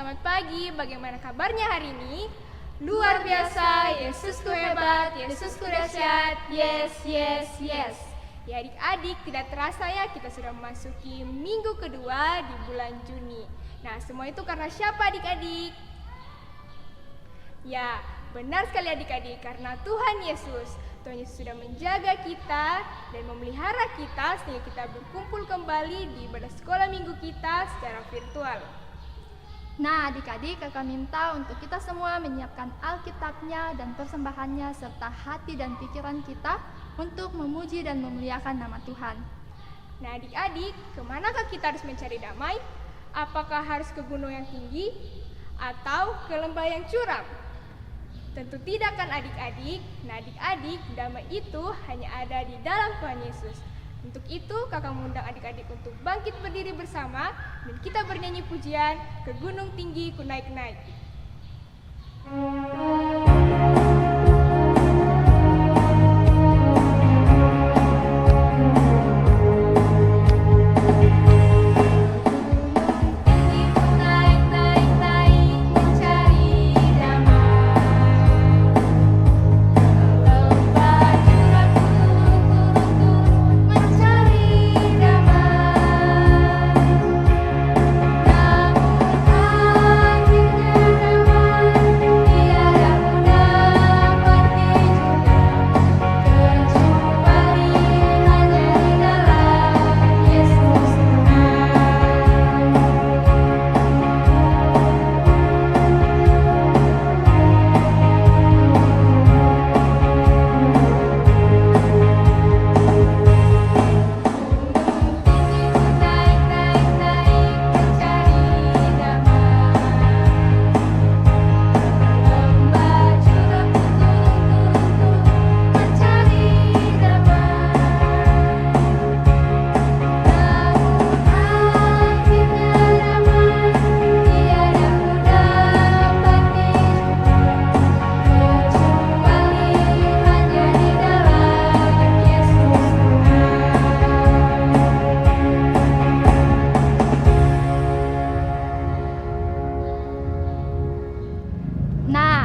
selamat pagi. Bagaimana kabarnya hari ini? Luar biasa, Yesusku hebat, Yesusku dahsyat. Yes, yes, yes. Ya adik-adik, tidak terasa ya kita sudah memasuki minggu kedua di bulan Juni. Nah, semua itu karena siapa adik-adik? Ya, benar sekali adik-adik, karena Tuhan Yesus. Tuhan Yesus sudah menjaga kita dan memelihara kita sehingga kita berkumpul kembali di ibadah sekolah minggu kita secara virtual. Nah adik-adik, kakak minta untuk kita semua menyiapkan Alkitabnya dan persembahannya serta hati dan pikiran kita untuk memuji dan memuliakan nama Tuhan. Nah adik-adik, kemanakah kita harus mencari damai? Apakah harus ke gunung yang tinggi atau ke lembah yang curam? Tentu tidak kan adik-adik. Nah adik-adik, damai itu hanya ada di dalam Tuhan Yesus. Untuk itu kakak mengundang adik-adik untuk bangkit berdiri bersama dan kita bernyanyi pujian Ke Gunung Tinggi Ku Naik-Naik.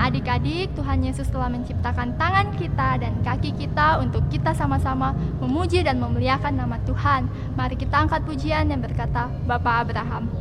Adik-adik, Tuhan Yesus telah menciptakan tangan kita dan kaki kita untuk kita sama-sama memuji dan memuliakan nama Tuhan. Mari kita angkat pujian yang berkata, Bapa Abraham.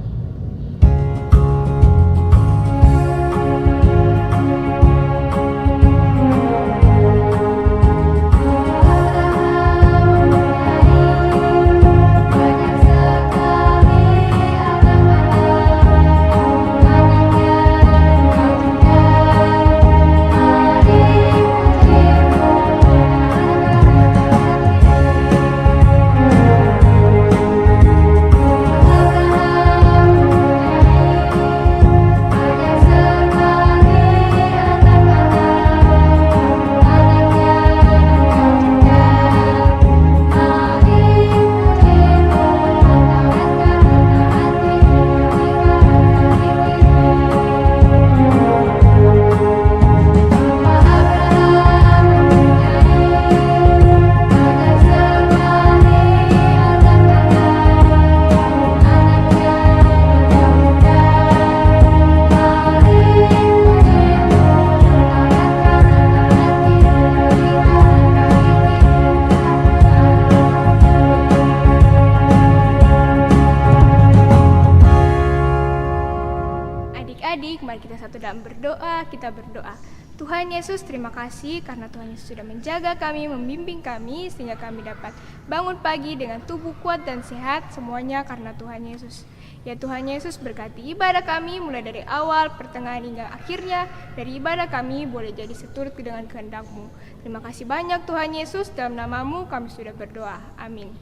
Mari kita satu dalam berdoa, kita berdoa. Tuhan Yesus, terima kasih karena Tuhan Yesus sudah menjaga kami, membimbing kami sehingga kami dapat bangun pagi dengan tubuh kuat dan sehat, semuanya karena Tuhan Yesus. Ya Tuhan Yesus, berkati ibadah kami mulai dari awal, pertengahan hingga akhirnya. Dari ibadah kami boleh jadi seturut dengan kehendak-Mu. Terima kasih banyak Tuhan Yesus, dalam nama-Mu kami sudah berdoa. Amin.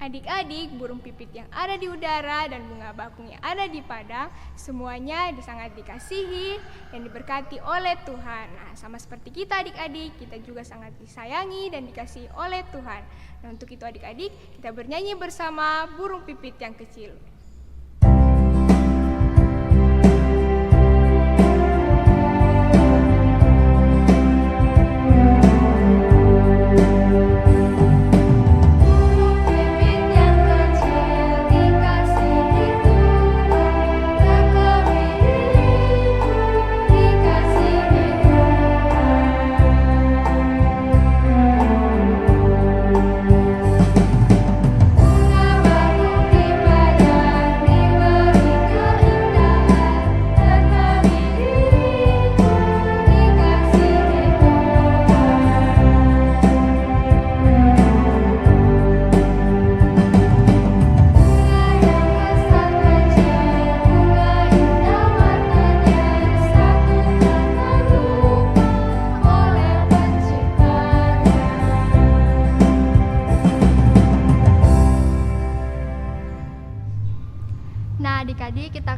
Adik-adik, burung pipit yang ada di udara dan bunga bakung yang ada di padang, semuanya sangat dikasihi dan diberkati oleh Tuhan. Nah, sama seperti kita adik-adik, kita juga sangat disayangi dan dikasihi oleh Tuhan. Nah, untuk itu adik-adik, kita bernyanyi bersama burung pipit yang kecil. Pipit yang kecil dikasih di Tuhan.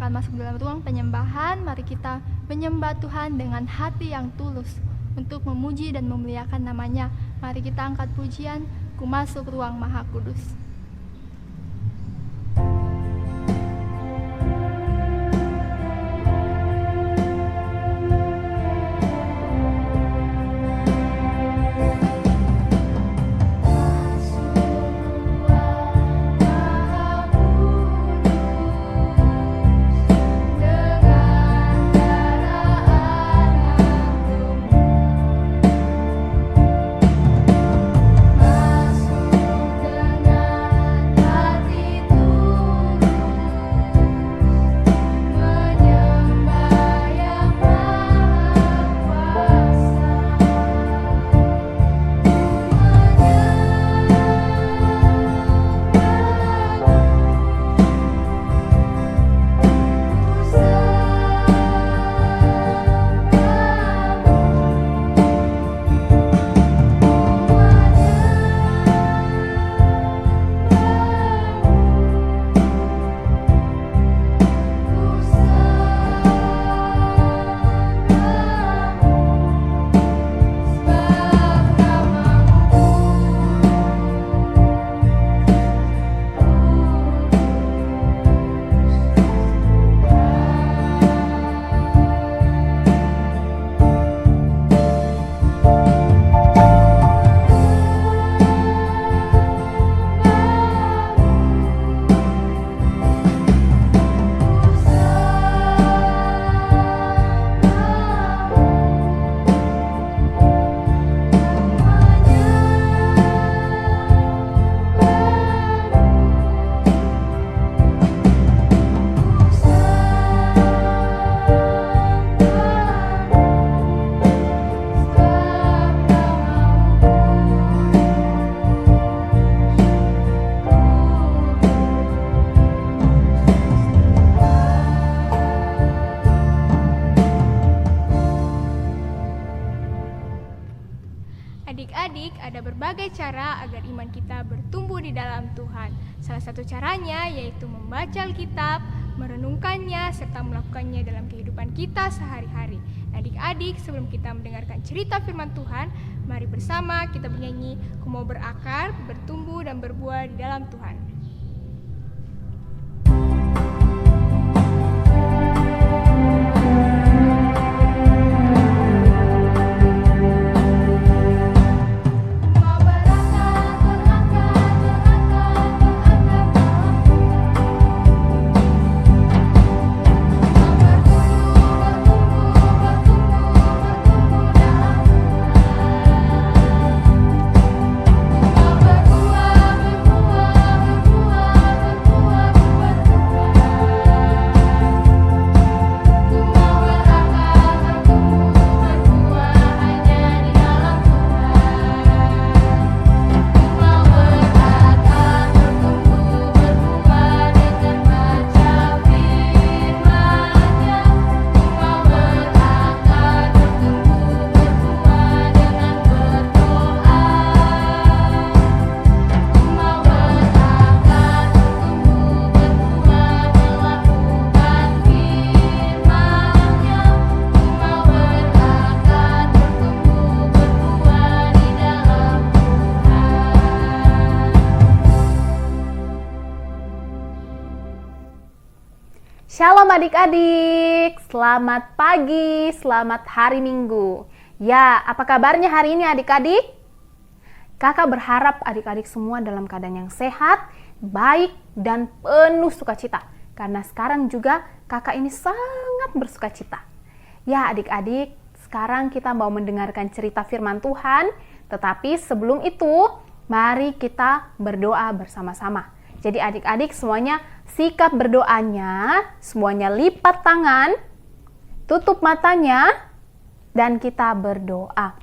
akan masuk dalam ruang penyembahan, mari kita menyembah Tuhan dengan hati yang tulus untuk memuji dan memuliakan namanya. Mari kita angkat pujian, Ku masuk ruang Maha Kudus. Adik-adik, ada berbagai cara agar iman kita bertumbuh di dalam Tuhan. Salah satu caranya yaitu membaca Alkitab, merenungkannya, serta melakukannya dalam kehidupan kita sehari-hari. Adik-adik, sebelum kita mendengarkan cerita firman Tuhan, mari bersama kita bernyanyi, Ku mau berakar, bertumbuh, dan berbuah di dalam Tuhan. Shalom adik-adik, selamat pagi, selamat hari Minggu. Ya, apa kabarnya hari ini adik-adik? Kakak berharap adik-adik semua dalam keadaan yang sehat, baik, dan penuh sukacita. Karena sekarang juga kakak ini sangat bersukacita. Ya adik-adik, sekarang kita mau mendengarkan cerita firman Tuhan. Tetapi sebelum itu, mari kita berdoa bersama-sama. Jadi adik-adik semuanya sikap berdoanya, semuanya lipat tangan, tutup matanya, dan kita berdoa.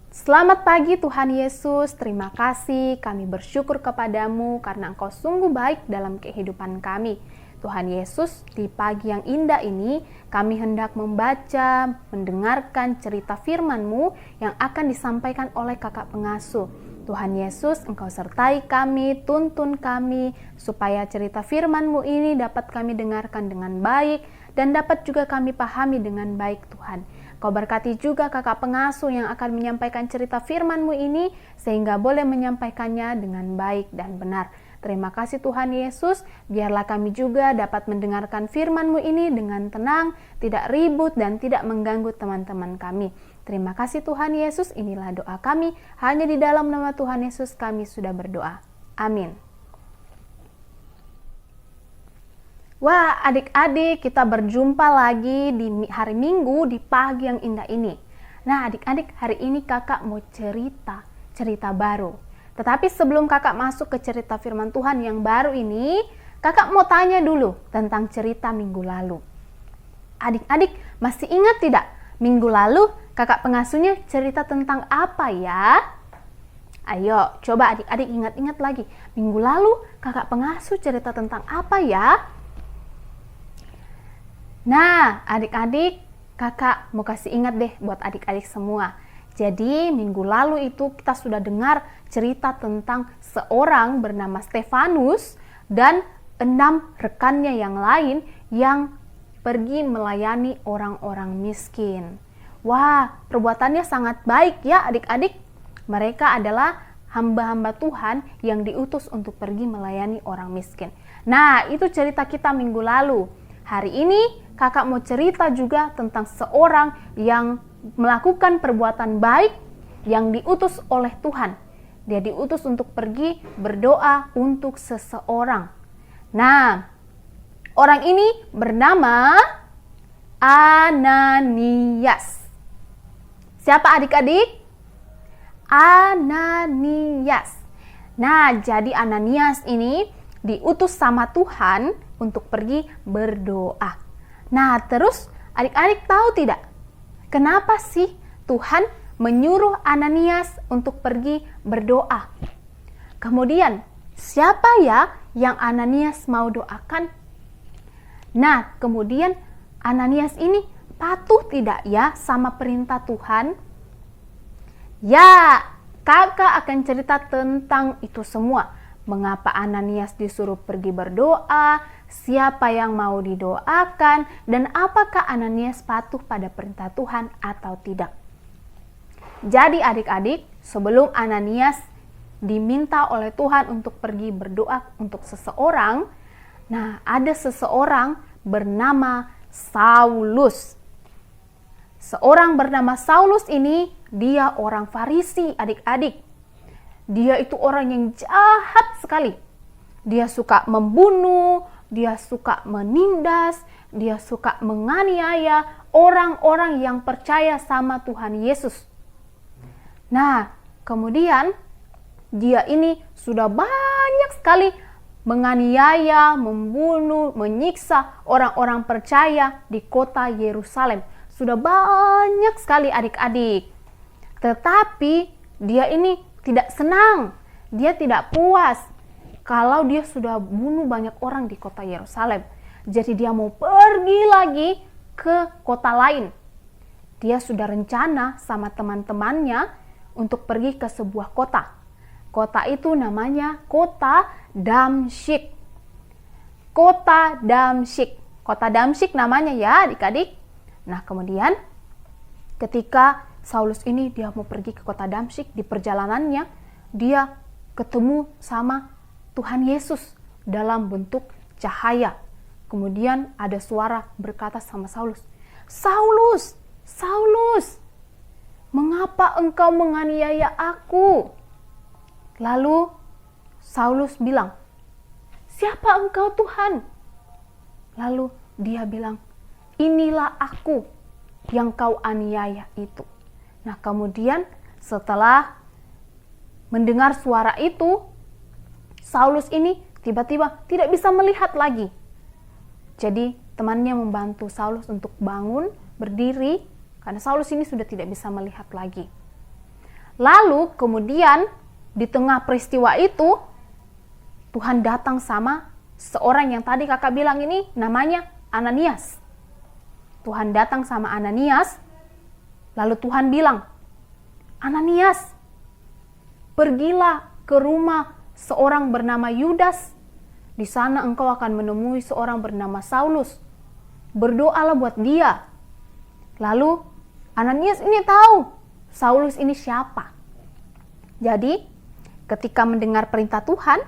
Selamat pagi Tuhan Yesus, terima kasih kami bersyukur kepadamu karena Engkau sungguh baik dalam kehidupan kami. Tuhan Yesus, di pagi yang indah ini kami hendak membaca, mendengarkan cerita firman-Mu yang akan disampaikan oleh kakak pengasuh. Tuhan Yesus, Engkau sertai kami, tuntun kami, supaya cerita firman-Mu ini dapat kami dengarkan dengan baik, dan dapat juga kami pahami dengan baik Tuhan. Kau berkati juga kakak pengasuh yang akan menyampaikan cerita firman-Mu ini, sehingga boleh menyampaikannya dengan baik dan benar. Terima kasih Tuhan Yesus, biarlah kami juga dapat mendengarkan firman-Mu ini dengan tenang, tidak ribut dan tidak mengganggu teman-teman kami. Terima kasih Tuhan Yesus, inilah doa kami, hanya di dalam nama Tuhan Yesus kami sudah berdoa. Amin. Wah, adik-adik, kita berjumpa lagi di hari Minggu di pagi yang indah ini. Nah, adik-adik, hari ini kakak mau cerita baru. Tetapi sebelum kakak masuk ke cerita firman Tuhan yang baru ini, kakak mau tanya dulu tentang cerita minggu lalu. Adik-adik, masih ingat tidak? Minggu lalu kakak pengasuhnya cerita tentang apa ya? Ayo, coba adik-adik ingat-ingat lagi. Minggu lalu kakak pengasuh cerita tentang apa ya? Nah, adik-adik, kakak mau kasih ingat deh buat adik-adik semua. Jadi, minggu lalu itu kita sudah dengar cerita tentang seorang bernama Stefanus dan 6 rekannya yang lain yang pergi melayani orang-orang miskin. Wah, perbuatannya sangat baik ya adik-adik. Mereka adalah hamba-hamba Tuhan yang diutus untuk pergi melayani orang miskin. Nah, itu cerita kita minggu lalu. Hari ini kakak mau cerita juga tentang seorang yang melakukan perbuatan baik yang diutus oleh Tuhan. Dia diutus untuk pergi berdoa untuk seseorang. Nah, orang ini bernama Ananias. Siapa adik-adik? Ananias. Nah, jadi Ananias ini diutus sama Tuhan untuk pergi berdoa. Nah, terus adik-adik tahu tidak? Kenapa sih Tuhan menyuruh Ananias untuk pergi berdoa? Kemudian, siapa ya yang Ananias mau doakan? Nah, kemudian Ananias ini patuh tidak ya sama perintah Tuhan? Ya, kakak akan cerita tentang itu semua. Mengapa Ananias disuruh pergi berdoa, siapa yang mau didoakan, dan apakah Ananias patuh pada perintah Tuhan atau tidak. Jadi adik-adik, sebelum Ananias diminta oleh Tuhan untuk pergi berdoa untuk seseorang, nah ada seseorang bernama Saulus. Seorang bernama Saulus ini, dia orang Farisi adik-adik. Dia itu orang yang jahat sekali. Dia suka membunuh, dia suka menindas, dia suka menganiaya orang-orang yang percaya sama Tuhan Yesus. Nah, kemudian dia ini sudah banyak sekali menganiaya, membunuh, menyiksa orang-orang percaya di kota Yerusalem. Sudah banyak sekali adik-adik. Tetapi dia ini tidak senang, dia tidak puas kalau dia sudah bunuh banyak orang di kota Yerusalem. Jadi dia mau pergi lagi ke kota lain. Dia sudah rencana sama teman-temannya untuk pergi ke sebuah kota. Kota itu namanya kota Damsyik. Kota Damsyik. Kota Damsyik namanya ya adik-adik. Nah kemudian ketika Saulus ini dia mau pergi ke kota Damsyik, di perjalanannya dia ketemu sama Tuhan Yesus dalam bentuk cahaya. Kemudian ada suara berkata sama Saulus, "Saulus, Saulus, mengapa engkau menganiaya aku?" Lalu Saulus bilang, "Siapa engkau Tuhan?" Lalu dia bilang, "Inilah aku yang kau aniaya itu." Nah kemudian setelah mendengar suara itu, Saulus ini tiba-tiba tidak bisa melihat lagi. Jadi temannya membantu Saulus untuk bangun, berdiri, karena Saulus ini sudah tidak bisa melihat lagi. Lalu kemudian di tengah peristiwa itu, Tuhan datang sama seorang yang tadi kakak bilang ini namanya Ananias. Tuhan datang sama Ananias, lalu Tuhan bilang, "Ananias, pergilah ke rumah seorang bernama Yudas. Di sana engkau akan menemui seorang bernama Saulus. Berdoalah buat dia. Lalu Ananias ini tahu Saulus ini siapa. Jadi ketika mendengar perintah Tuhan,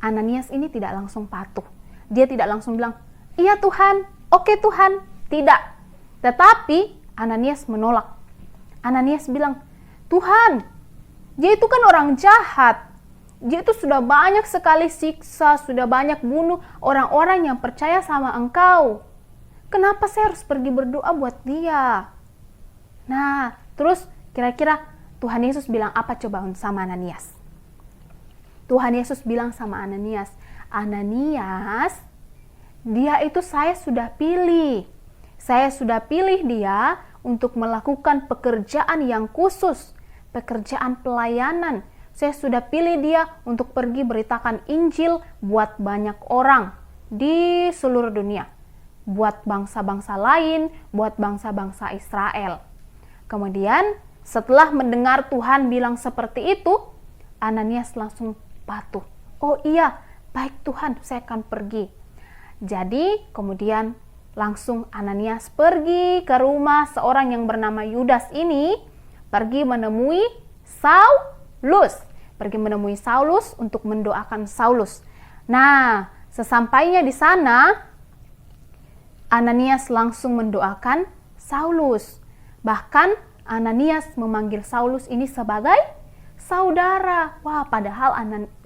Ananias ini tidak langsung patuh. Dia tidak langsung bilang, iya Tuhan, oke Tuhan. Tidak. Tetapi Ananias menolak. Ananias bilang, Tuhan, dia itu kan orang jahat. Dia itu sudah banyak sekali siksa, sudah banyak bunuh orang-orang yang percaya sama engkau. Kenapa saya harus pergi berdoa buat dia? Nah, terus kira-kira Tuhan Yesus bilang apa coba sama Ananias? Tuhan Yesus bilang sama Ananias, Ananias, dia itu saya sudah pilih. Saya sudah pilih dia untuk melakukan pekerjaan yang khusus, pekerjaan pelayanan. Saya sudah pilih dia untuk pergi beritakan Injil buat banyak orang di seluruh dunia. Buat bangsa-bangsa lain, buat bangsa-bangsa Israel. Kemudian setelah mendengar Tuhan bilang seperti itu, Ananias langsung patuh. Oh iya, baik Tuhan, saya akan pergi. Jadi kemudian langsung Ananias pergi ke rumah seorang yang bernama Yudas ini, pergi menemui Saulus. Pergi menemui Saulus untuk mendoakan Saulus. Nah, sesampainya di sana, Ananias langsung mendoakan Saulus. Bahkan Ananias memanggil Saulus ini sebagai saudara. Wah, padahal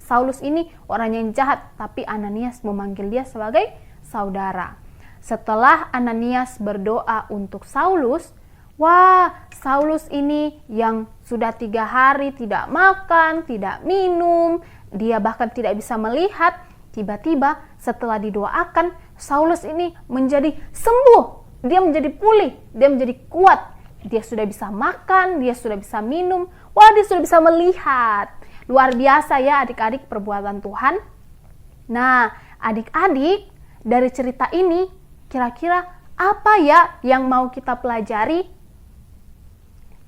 Saulus ini orang yang jahat, tapi Ananias memanggil dia sebagai saudara. Setelah Ananias berdoa untuk Saulus, wah, Saulus ini yang sudah 3 hari tidak makan, tidak minum, dia bahkan tidak bisa melihat, tiba-tiba setelah didoakan, Saulus ini menjadi sembuh, dia menjadi pulih, dia menjadi kuat, dia sudah bisa makan, dia sudah bisa minum, wah, dia sudah bisa melihat. Luar biasa ya adik-adik perbuatan Tuhan. Nah, adik-adik, dari cerita ini, kira-kira apa ya yang mau kita pelajari?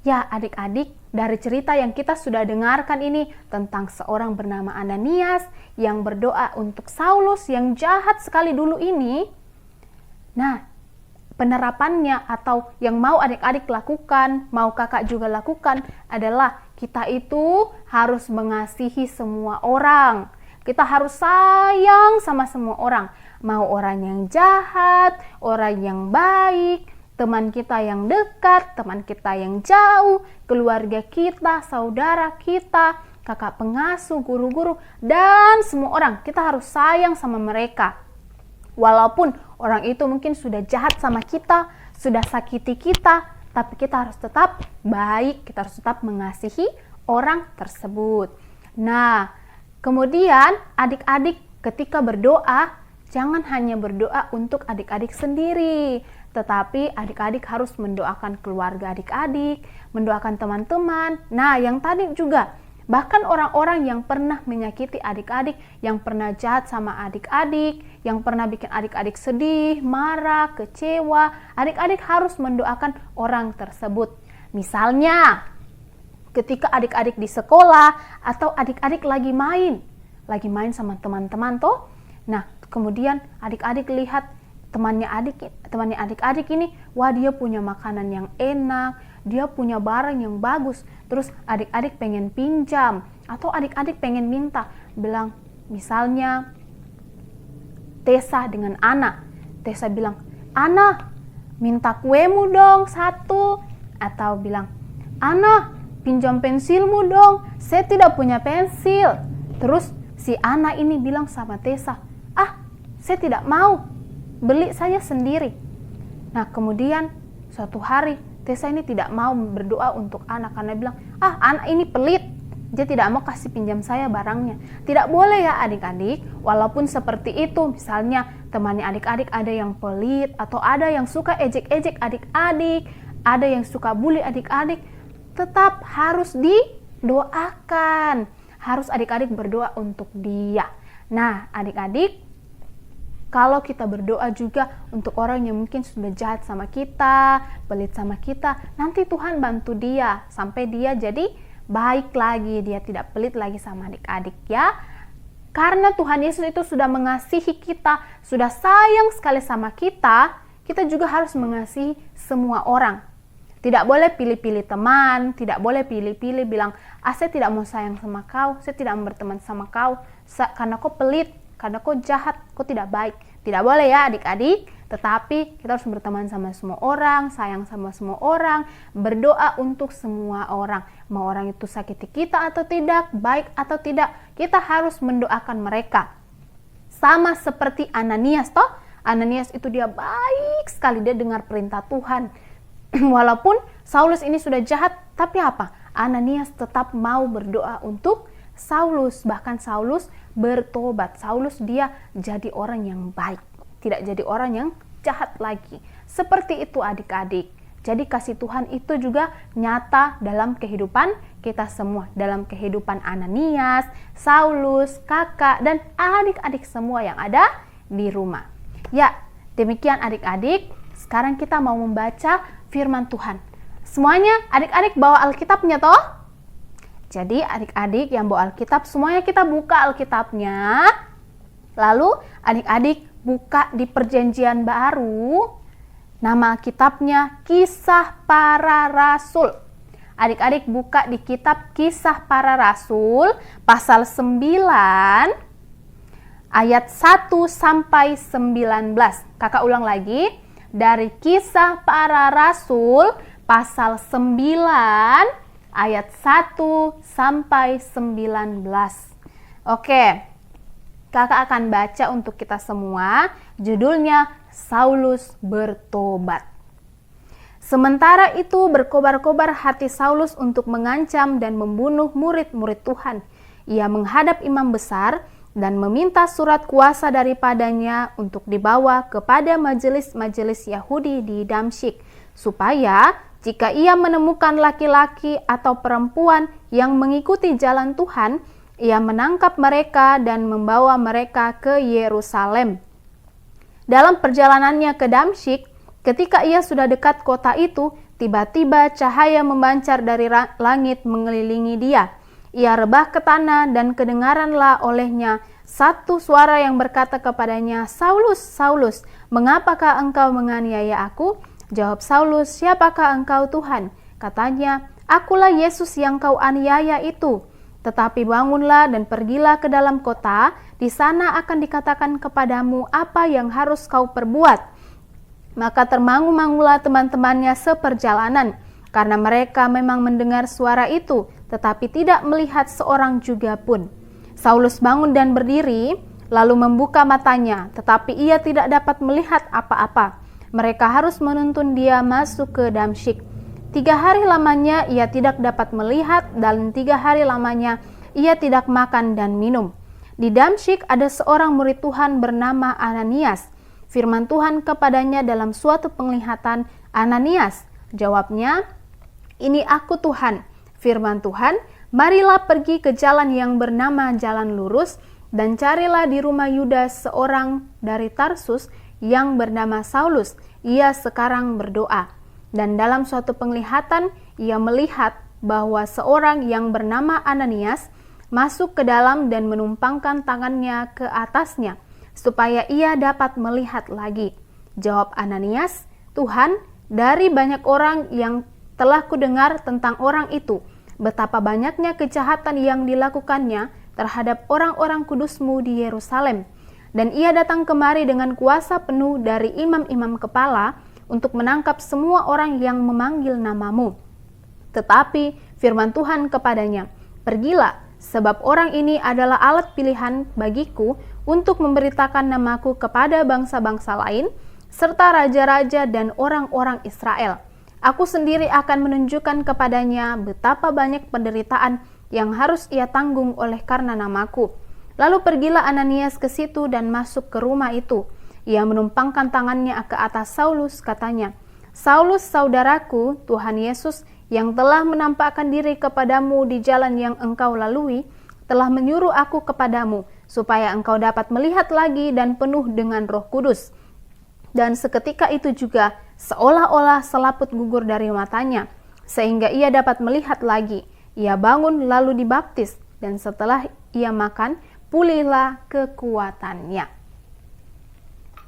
Ya adik-adik, dari cerita yang kita sudah dengarkan ini tentang seorang bernama Ananias yang berdoa untuk Saulus yang jahat sekali dulu ini. Nah, penerapannya atau yang mau adik-adik lakukan, mau kakak juga lakukan adalah kita itu harus mengasihi semua orang. Kita harus sayang sama semua orang. Mau orang yang jahat, orang yang baik, teman kita yang dekat, teman kita yang jauh, keluarga kita, saudara kita, kakak pengasuh, guru-guru, dan semua orang. Kita harus sayang sama mereka. Walaupun orang itu mungkin sudah jahat sama kita, sudah sakiti kita, tapi kita harus tetap baik, kita harus tetap mengasihi orang tersebut. Nah, kemudian adik-adik ketika berdoa, jangan hanya berdoa untuk adik-adik sendiri, tetapi adik-adik harus mendoakan keluarga adik-adik, mendoakan teman-teman. Nah, yang tadi juga, bahkan orang-orang yang pernah menyakiti adik-adik, yang pernah jahat sama adik-adik, yang pernah bikin adik-adik sedih, marah, kecewa, adik-adik harus mendoakan orang tersebut. Misalnya, ketika adik-adik di sekolah, atau adik-adik lagi main sama teman-teman toh. Nah, kemudian adik-adik lihat temannya adik-adik ini, wah dia punya makanan yang enak, dia punya barang yang bagus, terus adik-adik pengen pinjam, atau adik-adik pengen minta, bilang misalnya Tessa dengan Ana, Tessa bilang, Ana minta kuemu dong 1, atau bilang, Ana pinjam pensilmu dong, saya tidak punya pensil. Terus si Ana ini bilang sama Tessa, saya tidak mau, beli saja sendiri. Nah, kemudian suatu hari Tessa ini tidak mau berdoa untuk anak karena bilang, anak ini pelit, dia tidak mau kasih pinjam saya barangnya. Tidak boleh ya adik-adik, walaupun seperti itu, misalnya temannya adik-adik ada yang pelit, atau ada yang suka ejek-ejek adik-adik, ada yang suka bully adik-adik, tetap harus didoakan, harus adik-adik berdoa untuk dia. Nah, adik-adik, kalau kita berdoa juga untuk orang yang mungkin sudah jahat sama kita, pelit sama kita, nanti Tuhan bantu dia sampai dia jadi baik lagi, dia tidak pelit lagi sama adik-adik ya. Karena Tuhan Yesus itu sudah mengasihi kita, sudah sayang sekali sama kita, kita juga harus mengasihi semua orang. Tidak boleh pilih-pilih teman, tidak boleh pilih-pilih bilang, saya tidak mau sayang sama kau, saya tidak mau berteman sama kau, karena kau pelit, karena kau jahat, kau tidak baik. Tidak boleh ya adik-adik, tetapi kita harus berteman sama semua orang, sayang sama semua orang, berdoa untuk semua orang. Mau orang itu sakiti kita atau tidak, baik atau tidak, kita harus mendoakan mereka. Sama seperti Ananias toh, Ananias itu dia baik sekali, dia dengar perintah Tuhan. Walaupun Saulus ini sudah jahat, tapi apa? Ananias tetap mau berdoa untuk Saulus, bahkan Saulus bertobat. Saulus dia jadi orang yang baik, tidak jadi orang yang jahat lagi. Seperti itu adik-adik. Jadi kasih Tuhan itu juga nyata dalam kehidupan kita semua, dalam kehidupan Ananias, Saulus, kakak, dan adik-adik semua yang ada di rumah. Ya, demikian adik-adik. Sekarang kita mau membaca firman Tuhan. Semuanya adik-adik bawa Alkitabnya toh? Jadi adik-adik yang bawa Alkitab, semuanya kita buka Alkitabnya. Lalu adik-adik buka di Perjanjian Baru. Nama Alkitabnya Kisah Para Rasul. Adik-adik buka di kitab Kisah Para Rasul pasal 9 ayat 1 sampai 19. Kakak ulang lagi. Dari Kisah Para Rasul pasal 9 ayat 1 sampai 19. Oke, kakak akan baca untuk kita semua. Judulnya Saulus bertobat. Sementara itu berkobar-kobar hati Saulus untuk mengancam dan membunuh murid-murid Tuhan. Ia menghadap imam besar dan meminta surat kuasa daripadanya untuk dibawa kepada majelis-majelis Yahudi di Damsyik, supaya jika ia menemukan laki-laki atau perempuan yang mengikuti jalan Tuhan, ia menangkap mereka dan membawa mereka ke Yerusalem. Dalam perjalanannya ke Damsyik, ketika ia sudah dekat kota itu, tiba-tiba cahaya memancar dari langit mengelilingi dia. Ia rebah ke tanah dan kedengaranlah olehnya satu suara yang berkata kepadanya, "Saulus, Saulus, mengapakah engkau menganiaya aku?" Jawab Saulus, "Siapakah engkau Tuhan?" Katanya, "Akulah Yesus yang kau aniaya itu. Tetapi bangunlah dan pergilah ke dalam kota, di sana akan dikatakan kepadamu apa yang harus kau perbuat." Maka termangu-mangulah teman-temannya seperjalanan, karena mereka memang mendengar suara itu, tetapi tidak melihat seorang juga pun. Saulus bangun dan berdiri, lalu membuka matanya, tetapi ia tidak dapat melihat apa-apa. Mereka harus menuntun dia masuk ke Damsyik. 3 hari lamanya ia tidak dapat melihat, dan 3 hari lamanya ia tidak makan dan minum. Di Damsyik ada seorang murid Tuhan bernama Ananias. Firman Tuhan kepadanya dalam suatu penglihatan, "Ananias." Jawabnya, "Ini aku Tuhan." Firman Tuhan, "Marilah pergi ke jalan yang bernama Jalan Lurus, dan carilah di rumah Yudas seorang dari Tarsus yang bernama Saulus. Ia sekarang berdoa." Dan dalam suatu penglihatan, ia melihat bahwa seorang yang bernama Ananias masuk ke dalam dan menumpangkan tangannya ke atasnya, supaya ia dapat melihat lagi. Jawab Ananias, "Tuhan, dari banyak orang yang telah kudengar tentang orang itu, betapa banyaknya kejahatan yang dilakukannya terhadap orang-orang kudus-Mu di Yerusalem. Dan ia datang kemari dengan kuasa penuh dari imam-imam kepala untuk menangkap semua orang yang memanggil nama-Mu." Tetapi firman Tuhan kepadanya, "Pergilah, sebab orang ini adalah alat pilihan bagiku untuk memberitakan namaku kepada bangsa-bangsa lain, serta raja-raja dan orang-orang Israel. Aku sendiri akan menunjukkan kepadanya betapa banyak penderitaan yang harus ia tanggung oleh karena namaku." Lalu pergilah Ananias ke situ dan masuk ke rumah itu. Ia menumpangkan tangannya ke atas Saulus, katanya, "Saulus, saudaraku, Tuhan Yesus yang telah menampakkan diri kepadamu di jalan yang engkau lalui, telah menyuruh aku kepadamu, supaya engkau dapat melihat lagi dan penuh dengan Roh Kudus." Dan seketika itu juga, seolah-olah selaput gugur dari matanya, sehingga ia dapat melihat lagi. Ia bangun lalu dibaptis, dan setelah ia makan, pulihlah kekuatannya.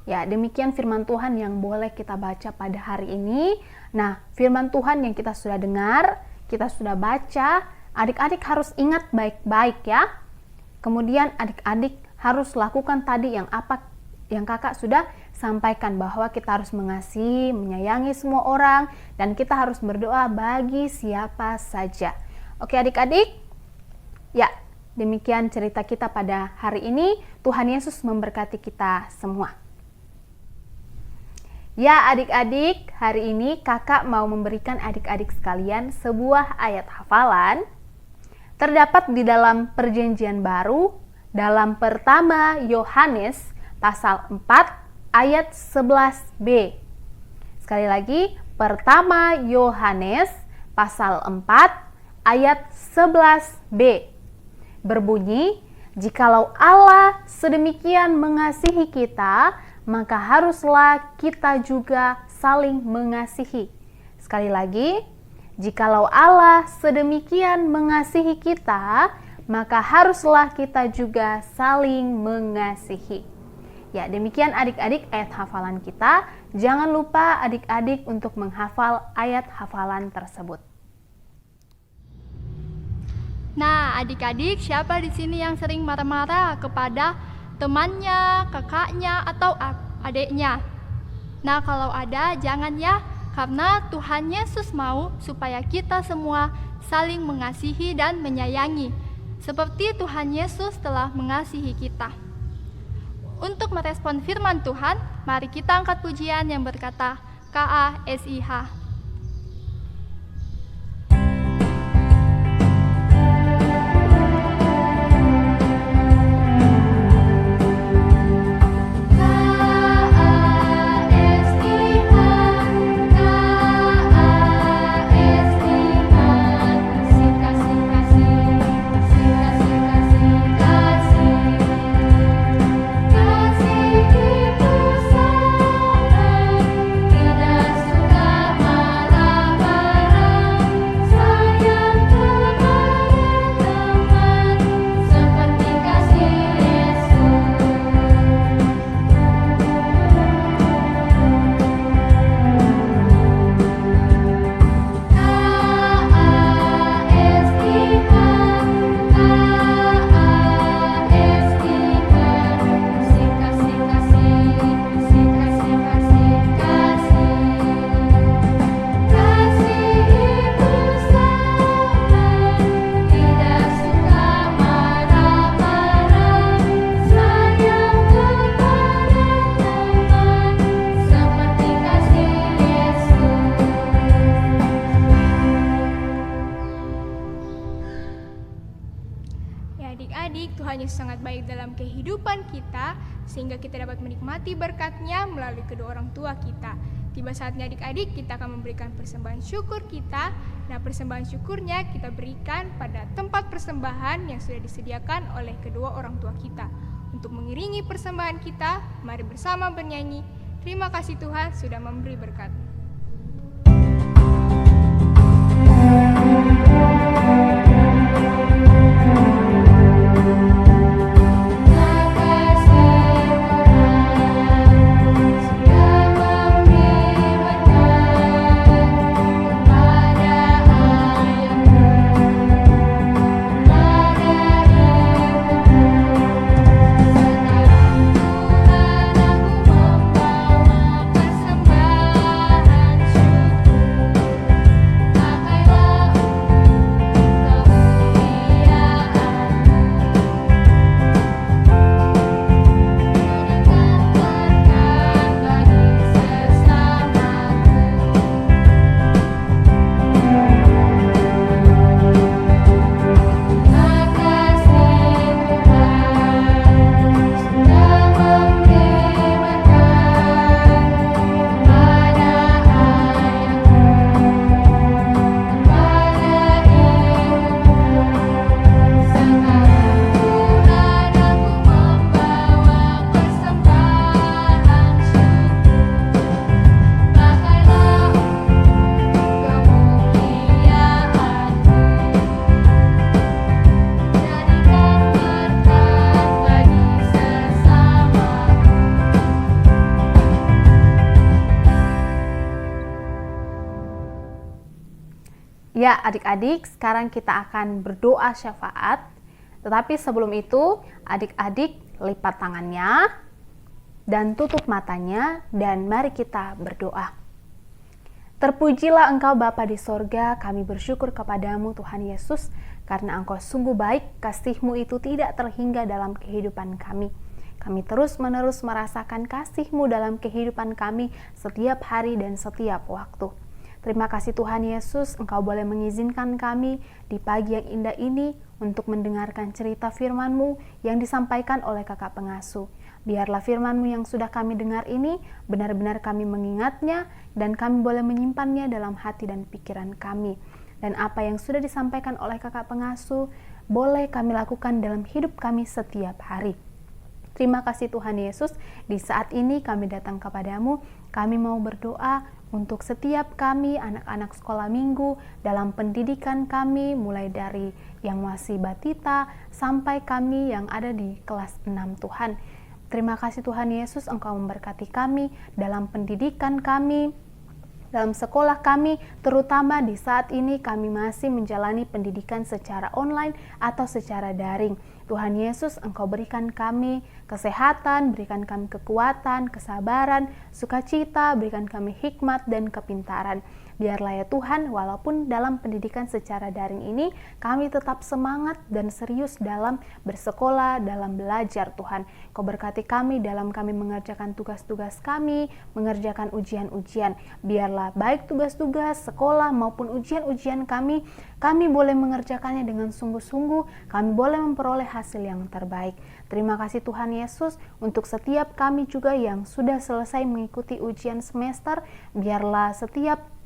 Ya, demikian firman Tuhan yang boleh kita baca pada hari ini. Nah, firman Tuhan yang kita sudah dengar, kita sudah baca, adik-adik harus ingat baik-baik ya. Kemudian adik-adik harus lakukan tadi yang kakak sudah sampaikan, bahwa kita harus mengasihi, menyayangi semua orang, dan kita harus berdoa bagi siapa saja. Oke adik-adik? Ya, demikian cerita kita pada hari ini. Tuhan Yesus memberkati kita semua. Ya adik-adik, hari ini kakak mau memberikan adik-adik sekalian sebuah ayat hafalan. Terdapat di dalam Perjanjian Baru, dalam pertama Yohanes pasal 4 ayat 11b. Sekali lagi, pertama Yohanes pasal 4 ayat 11b. Berbunyi, jikalau Allah sedemikian mengasihi kita, maka haruslah kita juga saling mengasihi. Sekali lagi, jikalau Allah sedemikian mengasihi kita, maka haruslah kita juga saling mengasihi. Ya, demikian adik-adik ayat hafalan kita. Jangan lupa adik-adik untuk menghafal ayat hafalan tersebut. Nah, adik-adik, siapa di sini yang sering marah-marah kepada temannya, kakaknya, atau adiknya? Nah, kalau ada, jangan ya, karena Tuhan Yesus mau supaya kita semua saling mengasihi dan menyayangi, seperti Tuhan Yesus telah mengasihi kita. Untuk merespon firman Tuhan, mari kita angkat pujian yang berkata KASIH. Tuhan Yesus sangat baik dalam kehidupan kita, sehingga kita dapat menikmati berkat-Nya melalui kedua orang tua kita. Tiba saatnya adik-adik kita akan memberikan persembahan syukur kita. Nah, persembahan syukurnya kita berikan pada tempat persembahan yang sudah disediakan oleh kedua orang tua kita. Untuk mengiringi persembahan kita, mari bersama bernyanyi, terima kasih Tuhan sudah memberi berkat. Persembahan syukur adik-adik, sekarang kita akan berdoa syafaat. Tetapi sebelum itu, adik-adik lipat tangannya dan tutup matanya, dan mari kita berdoa. Terpujilah Engkau Bapa di sorga, kami bersyukur kepadamu Tuhan Yesus, karena Engkau sungguh baik, kasih-Mu itu tidak terhingga dalam kehidupan kami. Kami terus-menerus merasakan kasih-Mu dalam kehidupan kami setiap hari dan setiap waktu. Terima kasih Tuhan Yesus, Engkau boleh mengizinkan kami di pagi yang indah ini untuk mendengarkan cerita firman-Mu yang disampaikan oleh kakak pengasuh. Biarlah firman-Mu yang sudah kami dengar ini benar-benar kami mengingatnya dan kami boleh menyimpannya dalam hati dan pikiran kami. Dan apa yang sudah disampaikan oleh kakak pengasuh boleh kami lakukan dalam hidup kami setiap hari. Terima kasih Tuhan Yesus, di saat ini kami datang kepadamu, kami mau berdoa untuk setiap kami anak-anak sekolah minggu dalam pendidikan kami, mulai dari yang masih batita sampai kami yang ada di kelas 6 Tuhan. Terima kasih Tuhan Yesus, Engkau memberkati kami dalam pendidikan kami, dalam sekolah kami, terutama di saat ini kami masih menjalani pendidikan secara online atau secara daring. Tuhan Yesus, Engkau berikan kami kesehatan, berikan kami kekuatan, kesabaran, sukacita, berikan kami hikmat dan kepintaran. Biarlah ya Tuhan, walaupun dalam pendidikan secara daring ini, kami tetap semangat dan serius dalam bersekolah, dalam belajar Tuhan. Kau berkati kami dalam kami mengerjakan tugas-tugas kami, mengerjakan ujian-ujian. Biarlah baik tugas-tugas sekolah maupun ujian-ujian kami boleh mengerjakannya dengan sungguh-sungguh, kami boleh memperoleh hasil yang terbaik. Terima kasih Tuhan Yesus untuk setiap kami juga yang sudah selesai mengikuti ujian semester. Biarlah setiap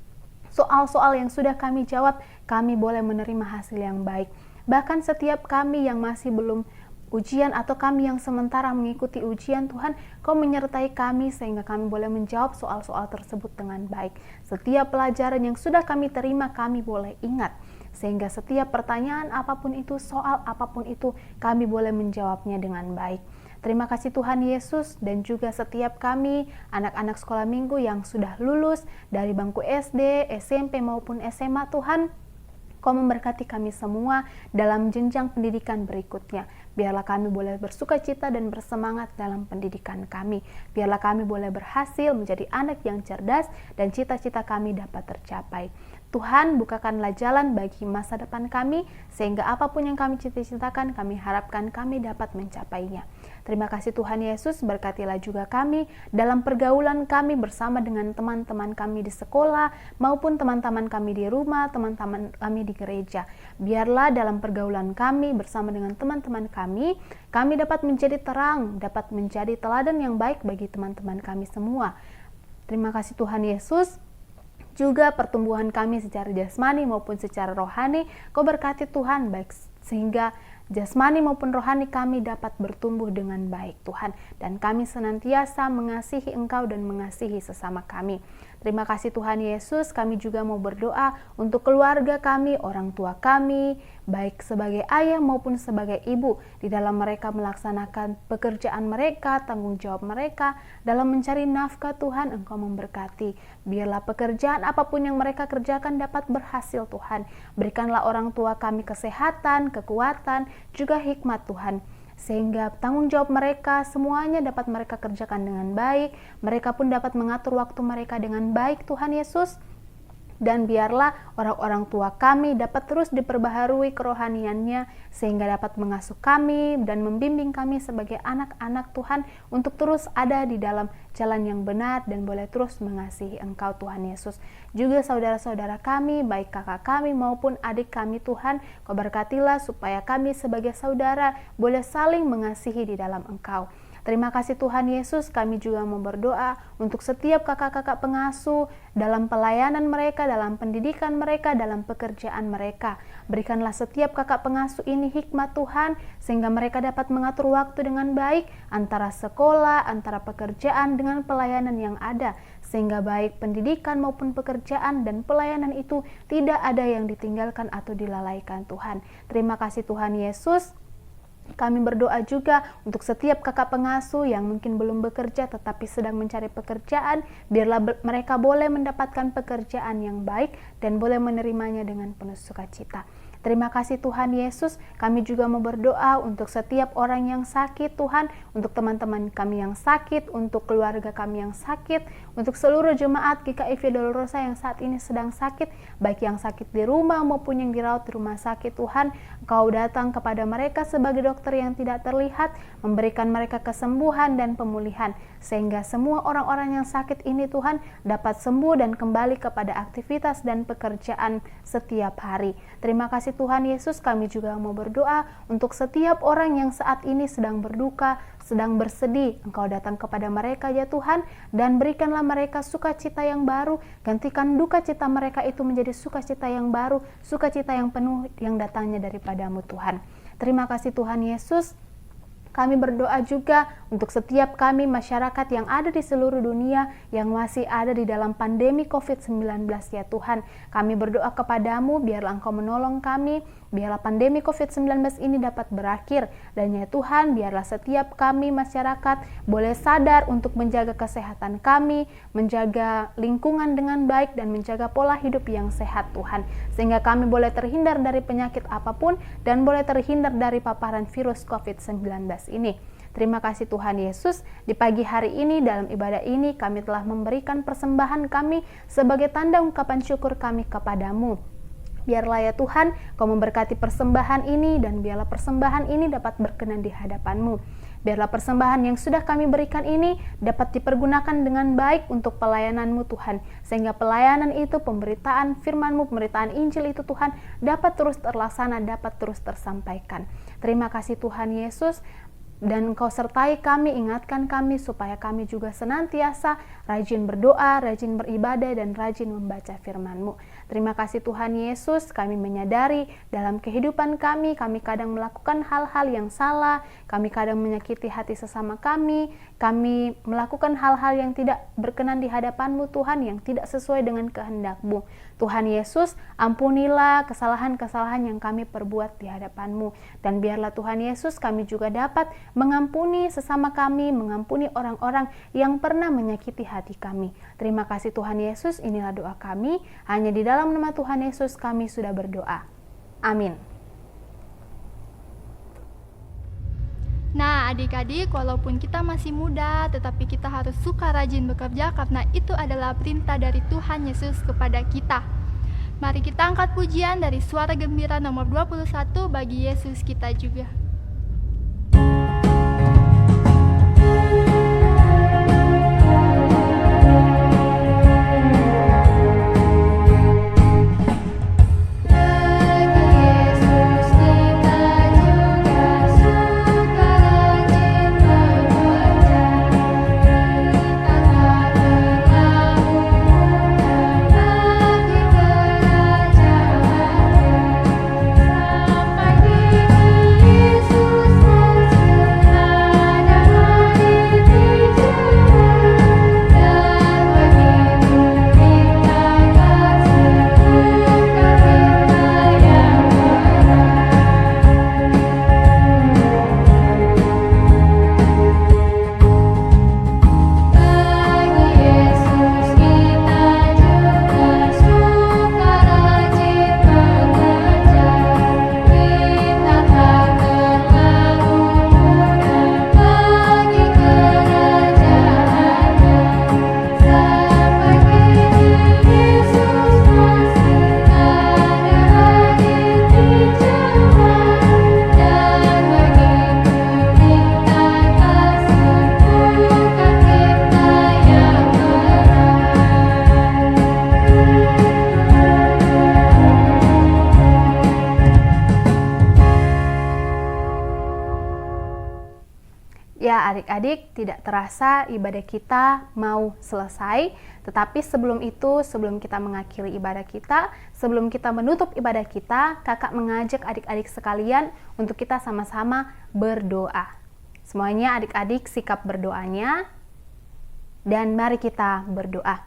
soal-soal yang sudah kami jawab, kami boleh menerima hasil yang baik. Bahkan setiap kami yang masih belum ujian atau kami yang sementara mengikuti ujian, Tuhan, Kau menyertai kami sehingga kami boleh menjawab soal-soal tersebut dengan baik. Setiap pelajaran yang sudah kami terima, kami boleh ingat. Sehingga setiap pertanyaan apapun itu, soal apapun itu, kami boleh menjawabnya dengan baik. Terima kasih Tuhan Yesus, dan juga setiap kami anak-anak sekolah minggu yang sudah lulus dari bangku SD, SMP maupun SMA, Tuhan, Kau memberkati kami semua dalam jenjang pendidikan berikutnya. Biarlah kami boleh bersukacita dan bersemangat dalam pendidikan kami. Biarlah kami boleh berhasil menjadi anak yang cerdas dan cita-cita kami dapat tercapai. Tuhan, bukakanlah jalan bagi masa depan kami, sehingga apapun yang kami cita-citakan, kami harapkan kami dapat mencapainya. Terima kasih Tuhan Yesus, berkatilah juga kami dalam pergaulan kami bersama dengan teman-teman kami di sekolah, maupun teman-teman kami di rumah, teman-teman kami di gereja. Biarlah dalam pergaulan kami bersama dengan teman-teman kami dapat menjadi terang, dapat menjadi teladan yang baik bagi teman-teman kami semua. Terima kasih Tuhan Yesus. Juga pertumbuhan kami secara jasmani maupun secara rohani, Kau berkati Tuhan, baik sehingga jasmani maupun rohani kami dapat bertumbuh dengan baik Tuhan, dan kami senantiasa mengasihi Engkau dan mengasihi sesama kami. Terima kasih Tuhan Yesus, kami juga mau berdoa untuk keluarga kami, orang tua kami, baik sebagai ayah maupun sebagai ibu, di dalam mereka melaksanakan pekerjaan mereka, tanggung jawab mereka, dalam mencari nafkah Tuhan, Engkau memberkati. Biarlah pekerjaan apapun yang mereka kerjakan dapat berhasil Tuhan. Berikanlah orang tua kami kesehatan, kekuatan, juga hikmat Tuhan, sehingga tanggung jawab mereka semuanya dapat mereka kerjakan dengan baik. Mereka pun dapat mengatur waktu mereka dengan baik Tuhan Yesus. Dan biarlah orang-orang tua kami dapat terus diperbaharui kerohaniannya, sehingga dapat mengasuh kami dan membimbing kami sebagai anak-anak Tuhan untuk terus ada di dalam jalan yang benar dan boleh terus mengasihi Engkau Tuhan Yesus. Juga saudara-saudara kami, baik kakak kami maupun adik kami Tuhan, Kau berkatilah supaya kami sebagai saudara boleh saling mengasihi di dalam Engkau. Terima kasih Tuhan Yesus, kami juga mau berdoa untuk setiap kakak-kakak pengasuh dalam pelayanan mereka, dalam pendidikan mereka, dalam pekerjaan mereka. Berikanlah setiap kakak pengasuh ini hikmat Tuhan, sehingga mereka dapat mengatur waktu dengan baik antara sekolah, antara pekerjaan dengan pelayanan yang ada, sehingga baik pendidikan maupun pekerjaan dan pelayanan itu tidak ada yang ditinggalkan atau dilalaikan Tuhan. Terima kasih Tuhan Yesus. Kami berdoa juga untuk setiap kakak pengasuh yang mungkin belum bekerja tetapi sedang mencari pekerjaan. Biarlah mereka boleh mendapatkan pekerjaan yang baik dan boleh menerimanya dengan penuh sukacita. Terima kasih Tuhan Yesus, kami juga mau berdoa untuk setiap orang yang sakit Tuhan, untuk teman-teman kami yang sakit, untuk keluarga kami yang sakit, untuk seluruh jemaat GKI Dolorosa yang saat ini sedang sakit, baik yang sakit di rumah maupun yang dirawat di rumah sakit Tuhan. Engkau datang kepada mereka sebagai dokter yang tidak terlihat, memberikan mereka kesembuhan dan pemulihan, sehingga semua orang-orang yang sakit ini Tuhan dapat sembuh dan kembali kepada aktivitas dan pekerjaan setiap hari. Terima kasih Tuhan Yesus, kami juga mau berdoa untuk setiap orang yang saat ini sedang berduka, sedang bersedih. Engkau datang kepada mereka ya Tuhan, dan berikanlah mereka sukacita yang baru. Gantikan duka cita mereka itu menjadi sukacita yang baru, sukacita yang penuh yang datangnya daripadamu Tuhan. Terima kasih Tuhan Yesus. Kami berdoa juga untuk setiap kami masyarakat yang ada di seluruh dunia yang masih ada di dalam pandemi COVID-19 ya Tuhan. Kami berdoa kepadamu biarlah Engkau menolong kami, biarlah pandemi COVID-19 ini dapat berakhir. Dan ya Tuhan, biarlah setiap kami masyarakat boleh sadar untuk menjaga kesehatan kami, menjaga lingkungan dengan baik dan menjaga pola hidup yang sehat Tuhan. Sehingga kami boleh terhindar dari penyakit apapun dan boleh terhindar dari paparan virus COVID-19 ini. Terima kasih Tuhan Yesus, di pagi hari ini dalam ibadah ini kami telah memberikan persembahan kami sebagai tanda ungkapan syukur kami kepadamu. Biarlah ya Tuhan, Kau memberkati persembahan ini dan biarlah persembahan ini dapat berkenan di hadapan-Mu. Biarlah persembahan yang sudah kami berikan ini dapat dipergunakan dengan baik untuk pelayanan-Mu Tuhan. Sehingga pelayanan itu, pemberitaan firman-Mu, pemberitaan Injil itu Tuhan dapat terus terlaksana, dapat terus tersampaikan. Terima kasih Tuhan Yesus. Dan Engkau sertai kami, ingatkan kami supaya kami juga senantiasa rajin berdoa, rajin beribadah, dan rajin membaca firman-Mu. Terima kasih Tuhan Yesus, kami menyadari dalam kehidupan kami kadang melakukan hal-hal yang salah, kami kadang menyakiti hati sesama kami melakukan hal-hal yang tidak berkenan di hadapan-Mu Tuhan, yang tidak sesuai dengan kehendak-Mu. Tuhan Yesus, ampunilah kesalahan-kesalahan yang kami perbuat di hadapan-Mu. Dan biarlah Tuhan Yesus kami juga dapat mengampuni sesama kami, mengampuni orang-orang yang pernah menyakiti hati kami. Terima kasih Tuhan Yesus, inilah doa kami. Hanya di dalam nama Tuhan Yesus kami sudah berdoa. Amin. Nah, adik-adik, walaupun kita masih muda, tetapi kita harus suka rajin bekerja karena itu adalah perintah dari Tuhan Yesus kepada kita. Mari kita angkat pujian dari Suara Gembira nomor 21 bagi Yesus kita juga. Ya adik-adik, tidak terasa ibadah kita mau selesai. Tetapi sebelum itu, sebelum kita mengakhiri ibadah kita, sebelum kita menutup ibadah kita, kakak mengajak adik-adik sekalian untuk kita sama-sama berdoa. Semuanya adik-adik sikap berdoanya, dan mari kita berdoa.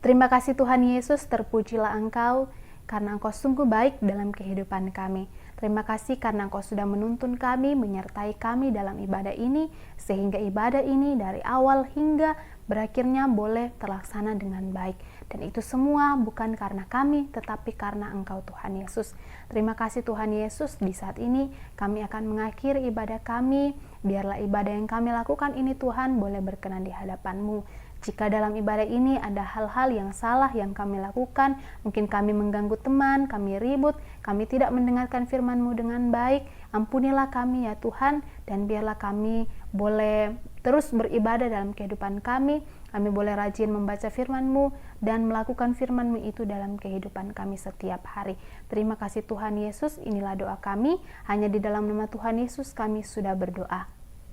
Terima kasih Tuhan Yesus, terpujilah Engkau, karena Engkau sungguh baik dalam kehidupan kami. Terima kasih karena Engkau sudah menuntun kami, menyertai kami dalam ibadah ini, sehingga ibadah ini dari awal hingga berakhirnya boleh terlaksana dengan baik. Dan itu semua bukan karena kami, tetapi karena Engkau Tuhan Yesus. Terima kasih Tuhan Yesus, di saat ini kami akan mengakhiri ibadah kami. Biarlah ibadah yang kami lakukan ini Tuhan boleh berkenan di hadapan-Mu. Jika dalam ibadah ini ada hal-hal yang salah yang kami lakukan, mungkin kami mengganggu teman, kami ribut, kami tidak mendengarkan firman-Mu dengan baik, ampunilah kami ya Tuhan, dan biarlah kami boleh terus beribadah dalam kehidupan kami boleh rajin membaca firman-Mu dan melakukan firman-Mu itu dalam kehidupan kami setiap hari. Terima kasih Tuhan Yesus, inilah doa kami, hanya di dalam nama Tuhan Yesus kami sudah berdoa.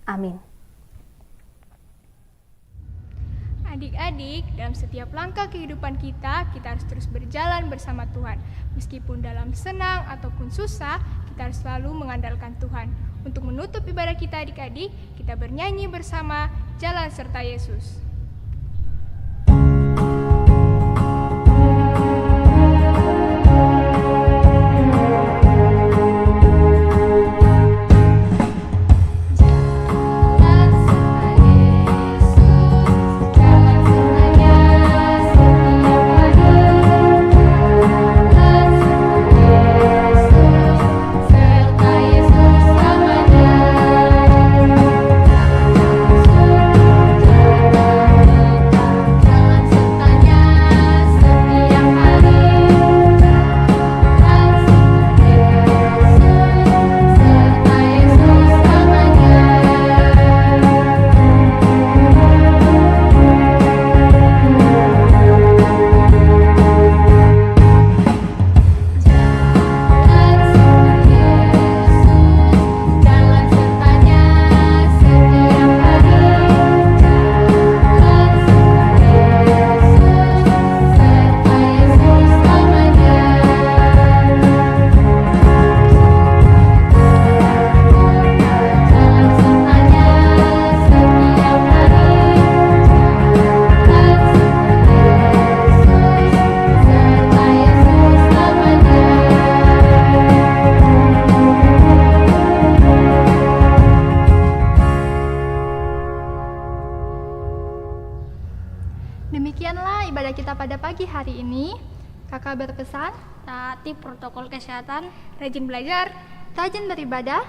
Amin. Adik-adik, dalam setiap langkah kehidupan kita harus terus berjalan bersama Tuhan. Meskipun dalam senang ataupun susah, kita harus selalu mengandalkan Tuhan. Untuk menutup ibadah kita adik-adik, kita bernyanyi bersama Jalan Serta Yesus. Demikianlah ibadah kita pada pagi hari ini. Kakak berpesan, taati protokol kesehatan, Rajin belajar, rajin beribadah.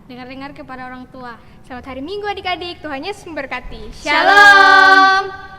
dengar-dengar kepada orang tua. selamat hari Minggu adik-adik, Tuhan Yesus memberkati. Shalom.